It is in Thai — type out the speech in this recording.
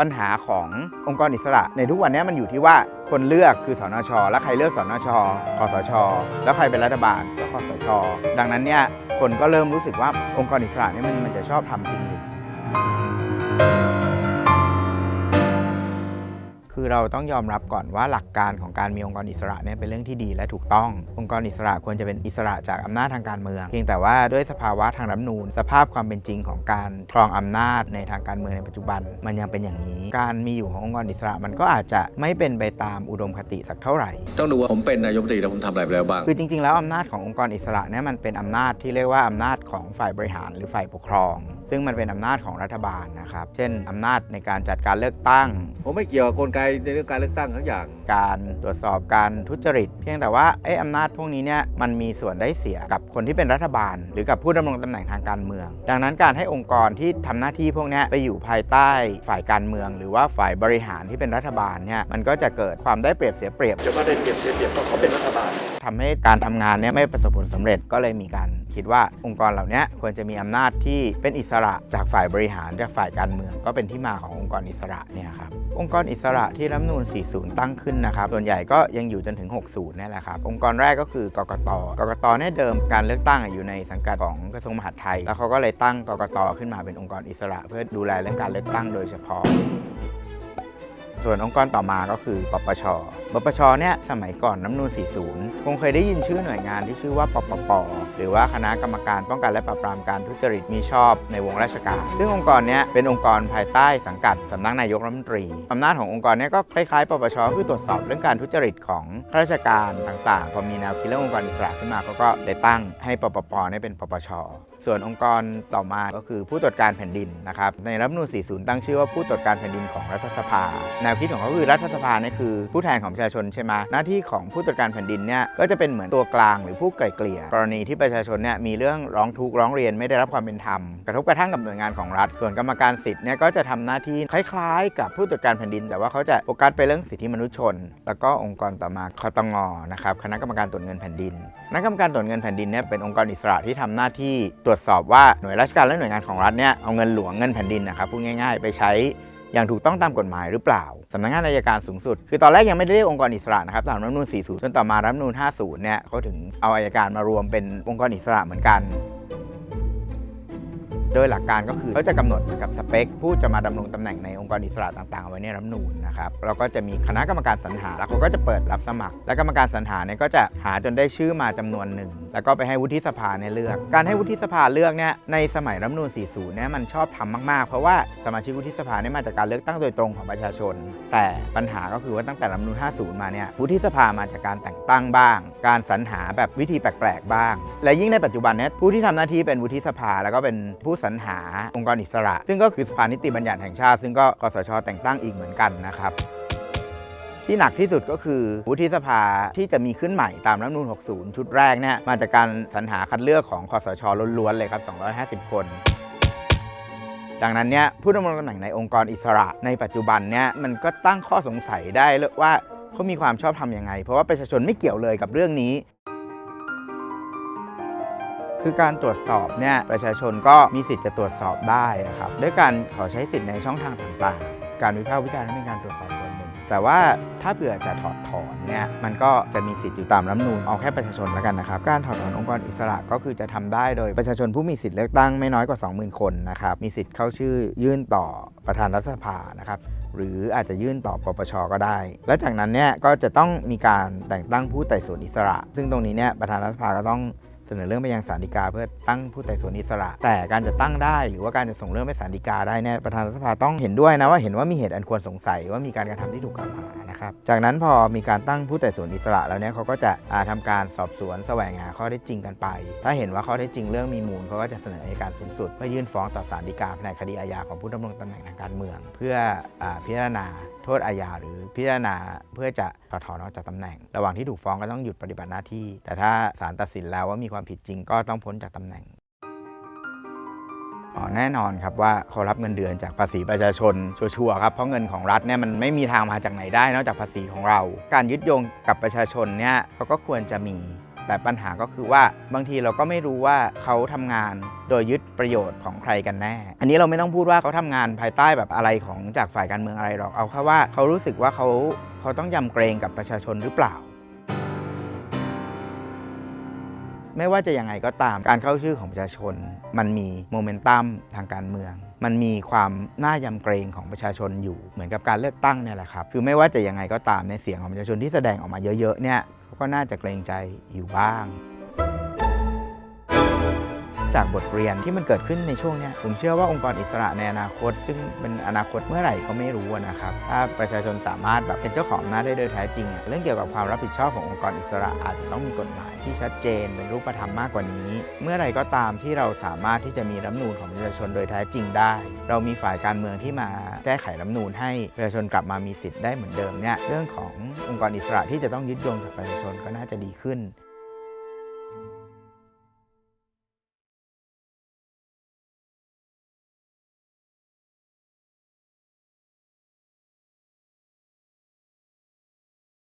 ปัญหาขององค์กรอิสระในทุกวันนี้มันอยู่ที่ว่าคนเลือกคือสนช.แล้วใครเลือกสนช.คสช.แล้วใครเป็นรัฐบาลก็คสช.ดังนั้นเนี่ยคนก็เริ่มรู้สึกว่าองค์กรอิสระนี่มันจะชอบทำจริงหรือคือเราต้องยอมรับก่อนว่าหลักการของการมีองค์กรอิสระเนี่ยเป็นเรื่องที่ดีและถูกต้ององค์กรอิสระควรจะเป็นอิสระจากอำนาจทางการเมืองเพียงแต่ว่าด้วยสภาวะทางรัฐธรรมนูญสภาพความเป็นจริงของการครองอำนาจในทางการเมืองในปัจจุบันมันยังเป็นอย่างนี้การมีอยู่ขององค์กรอิสระมันก็อาจจะไม่เป็นไปตามอุดมคติสักเท่าไหร่ต้องดูว่าผมเป็นนายกรัฐมนตรีแล้วผมทำอะไรไปแล้วบ้างคือจริงๆแล้วอำนาจขององค์กรอิสระเนี่ยมันเป็นอำนาจที่เรียกว่าอำนาจของฝ่ายบริหารหรือฝ่ายปกครองซึ่งมันเป็นอำนาจของรัฐบาลนะครับเช่นอำนาจในการจัดการเลือกตั้งผมไม่เกี่ยวกับกลไกในเรื่องการเลือกตั้งทั้งอย่างการตรวจสอบการทุจริตเพียงแต่ว่าอำนาจพวกนี้เนี่ยมันมีส่วนได้เสียกับคนที่เป็นรัฐบาลหรือกับผู้ดำรงตำแหน่งทางการเมืองดังนั้นการให้องค์กรที่ทำหน้าที่พวกนี้ไปอยู่ภายใต้ฝ่ายการเมืองหรือว่าฝ่ายบริหารที่เป็นรัฐบาลเนี่ยมันก็จะเกิดความได้เปรียบเสียเปรียบจะว่าได้เปรียบเสียเปรียบเพราะเขาเป็นรัฐบาลทำให้การทำงานเนี่ยไม่ประสบผลสำเร็จก็เลยมีการคิดว่าองค์กรเหล่านี้ควรจะมีอำนาจที่เป็นอิสระจากฝ่ายบริหารจากฝ่ายการเมืองก็เป็นที่มาขององค์กรอิสระเนี่ยครับองค์กรอิสระที่รัฐธรรมนูญ 40 ตั้งขึ้นนะครับส่วนใหญ่ก็ยังอยู่จนถึง 60 นี่แหละครับองค์กรแรกก็คือกกต.กกต.เนี่ยเดิมการเลือกตั้งอยู่ในสังกัดของกระทรวงมหาดไทยแล้วเขาก็เลยตั้งกกต.ขึ้นมาเป็นองค์กรอิสระเพื่อดูแลเรื่องการเลือกตั้งโดยเฉพาะส่วนองค์กรต่อมาก็คือปปช.ปปช.เนี่ยสมัยก่อนรัฐธรรมนูญ 40 คงเคยได้ยินชื่อหน่วยงานที่ชื่อว่าปปป.หรือว่าคณะกรรมการป้องกันและปราบปรามการทุจริตมิชอบในวงราชการซึ่งองค์กรนี้เป็นองค์กรภายใต้สังกัดสำนักนายกรัฐมนตรีอำนาจขององค์กรนี้ก็คล้ายๆปปช.คือตรวจสอบเรื่องการทุจริตของข้าราชการต่างๆพอมีแนวคิดเรื่ององค์กรอิสระขึ้นมาเขาก็ได้ตั้งให้ปปป.เป็นปปช.ส่วนองค์กรต่อมาก็คือผู้ตรวจการแผ่นดินนะครับในรัฐธรรมนูญ 40 ตั้งชื่อว่าผู้ตรวจการแผ่นดินของรัฐสภาแนวคิดของเขาคือรัฐสภาเนี่ยคือผู้แทนของประชาชนใช่ไหมหน้าที่ของผู้ตรวจการแผ่นดินเนี่ยก็จะเป็นเหมือนตัวกลางหรือผู้ไกล่เกลี่ยกรณีที่ประชาชนเนี่ยมีเรื่องร้องทุกข์ร้องเรียนไม่ได้รับความเป็นธรรมกระทบกระทั่งกับหน่วยงานของรัฐส่วนกรรมการสิทธิ์เนี่ยก็จะทำหน้าที่คล้ายๆกับผู้ตรวจการแผ่นดินแต่ว่าเขาจะโฟกัสไปเรื่องสิทธิมนุษยชนแล้วก็องค์กรต่อมาคตง.นะครับคณะกรรมการตรวจเงินแผ่นดินคณะกรรมการตรวจเงินแผ่นดินเนี่ยเป็นองค์กรอิสระที่ทำหน้าที่ตรวจสอบว่าหน่วยราชการและหน่วยงานของรัฐเนี่ยเอาเงินหลวงเงินแผ่นดินนะครับพูดง่ายๆไปใช้อย่างถูกต้องตามกฎหมายหรือเปล่าสำนักงานอัยการสูงสุดคือตอนแรกยังไม่ได้เรียกองค์กรอิสระนะครับตามรัฐธรรมนูญ 40 จนต่อมารัฐธรรมนูญ 50 เนี่ยเขาถึงเอาอัยการมารวมเป็นองค์กรอิสระเหมือนกันโดยหลักการก็คือเขาจะกำหนดกับสเปคผู้จะมาดำรงตำแหน่งในองค์กรอิสระต่างๆเอาไว้ในรัฐธรรมนูญนะครับแล้วก็จะมีคณะกรรมการสรรหาแล้วเขาก็จะเปิดรับสมัครและกรรมการสรรหาเนี่ยก็จะหาจนได้ชื่อมาจำนวนหนึ่งแล้วก็ไปให้วุฒิสภาเนี่ยเลือกการให้วุฒิสภาเลือกเนี่ยในสมัยรัฐธรรมนูญ 40 เนี่ยมันชอบทำมากๆเพราะว่าสมาชิกวุฒิสภาเนี่ยมาจากการเลือกตั้งโดยตรงของประชาชนแต่ปัญหาก็คือว่าตั้งแต่รัฐธรรมนูญ 50 มาเนี่ยวุฒิสภามาจากการแต่งตั้งบ้างการสรรหาแบบวิธีแปลกๆบ้างและยิ่งในปัจจุบันเนี่ยผู้ที่ทำหน้าที่เป็นวุฒิสภาแล้วก็เป็นผู้สรรหาองค์กรอิสระซึ่งก็คือสภานิติบัญญัติแห่งชาติซึ่งก็คสช.แต่งตั้งอีกเหมือนกันนะครับที่หนักที่สุดก็คือวุฒิสภาที่จะมีขึ้นใหม่ตามรัฐธรรมนูญ 60 ชุดแรกเนี่ยมาจากการสรรหาคัดเลือกของคสช.ล้วนๆเลยครับ250 คนดังนั้นเนี่ยผู้ดำรงตำแหน่งในองค์กรอิสระในปัจจุบันเนี่ยมันก็ตั้งข้อสงสัยได้เลยว่าเขามีความชอบธรรมยังไงเพราะว่าประชาชนไม่เกี่ยวเลยกับเรื่องนี้คือการตรวจสอบเนี่ยประชาชนก็มีสิทธิ์จะตรวจสอบได้ครับด้วยการขอใช้สิทธิ์ในช่องทางต่างๆการวิพากษ์วิจารณ์เป็นการตรวจสอบส่วนหนึ่งแต่ว่าถ้าเผื่อจะถอดถอนเนี่ยมันก็จะมีสิทธิ์อยู่ตามรัฐธรรมนูญเอาแค่ประชาชนแล้วกันนะครับการถอดถอนองค์กรอิสระก็คือจะทำได้โดยประชาชนผู้มีสิทธิ์เลือกตั้งไม่น้อยกว่า 20,000 คนนะครับมีสิทธิ์เข้าชื่อยื่นต่อประธานรัฐสภานะครับหรืออาจจะยื่นต่อปปช.ก็ได้และจากนั้นเนี่ยก็จะต้องมีการแต่งตั้งผู้ไต่สวนอิสระซึ่งตรงนี้เนี่ยประธานรัฐสภาก็ต้องเสนอเรื่องไปยังศาลฎีกาเพื่อตั้งผู้ไต่สวนอิสระแต่การจะตั้งได้หรือว่าการจะส่งเรื่องไปศาลฎีกาได้เนี่ยประธานรัฐสภาต้องเห็นด้วยนะว่าเห็นว่ามีเหตุอันควรสงสัยว่ามีการกระทำที่ถูกกล่าวหานะครับจากนั้นพอมีการตั้งผู้ไต่สวนอิสระแล้วเนี่ยเขาก็จะทำการสอบสวนแสวงหาข้อเท็จจริงกันไปถ้าเห็นว่าข้อเท็จจริงเรื่องมีมูลเขาก็จะเสนออัยการสูงสุดเพื่อยื่นฟ้องต่อศาลฎีกาแผนกคดีอาญาของผู้ดำรงตำแหน่งทางการเมืองเพื่อพิจารณาโทษอาญาหรือพิจารณาเพื่อจะถอดถอนออกจากตำแหน่งระหว่างที่ถูกฟ้องก็ต้องหยุดปฏิบัติหน้าที่แต่ถ้าศาลตัดสินแล้วว่ามีความผิดจริงก็ต้องพ้นจากตำแหน่งแน่นอนครับว่าเขารับเงินเดือนจากภาษีประชาชนชัวร์ครับเพราะเงินของรัฐเนี่ยมันไม่มีทางมาจากไหนได้นอกจากภาษีของเราการยึดโยงกับประชาชนเนี่ยเขาก็ควรจะมี แต่ปัญหาก็คือว่าบางทีเราก็ไม่รู้ว่าเขาทำงานโดยยึดประโยชน์ของใครกันแน่อันนี้เราไม่ต้องพูดว่าเขาทำงานภายใต้แบบอะไรของจากฝ่ายการเมืองอะไรหรอกเอาแค่ว่าเขารู้สึกว่าเขาต้องยำเกรงกับประชาชนหรือเปล่าไม่ว่าจะยังไงก็ตามการเข้าชื่อของประชาชนมันมีโมเมนตัมทางการเมืองมันมีความน่ายำเกรงของประชาชนอยู่เหมือนกับการเลือกตั้งเนี่ยแหละครับคือไม่ว่าจะยังไงก็ตามในเสียงของประชาชนที่แสดงออกมาเยอะๆเนี่ยเขาก็น่าจะเกรงใจอยู่บ้างจากบทเรียนที่มันเกิดขึ้นในช่วงนี้ผมเชื่อว่าองค์กรอิสระในอนาคตซึ่งเป็นอนาคตเมื่อไหร่ก็ไม่รู้นะครับถ้าประชาชนสามารถแบบเป็นเจ้าของอำนาจได้โดยแท้จริงเรื่องเกี่ยวกับความรับผิดชอบขององค์กรอิสระอาจจะต้องมีกฎหมายที่ชัดเจนเป็นรูปธรรมมากกว่านี้เมื่อไหร่ก็ตามที่เราสามารถที่จะมีรัฐธรรมนูญของประชาชนโดยแท้จริงได้เรามีฝ่ายการเมืองที่มาแก้ไขรัฐธรรมนูญให้ประชาชนกลับมามีสิทธิ์ได้เหมือนเดิมเนี่ยเรื่องขององค์กรอิสระที่จะต้องยึดโยงกับประชาชนก็น่าจะดีขึ้น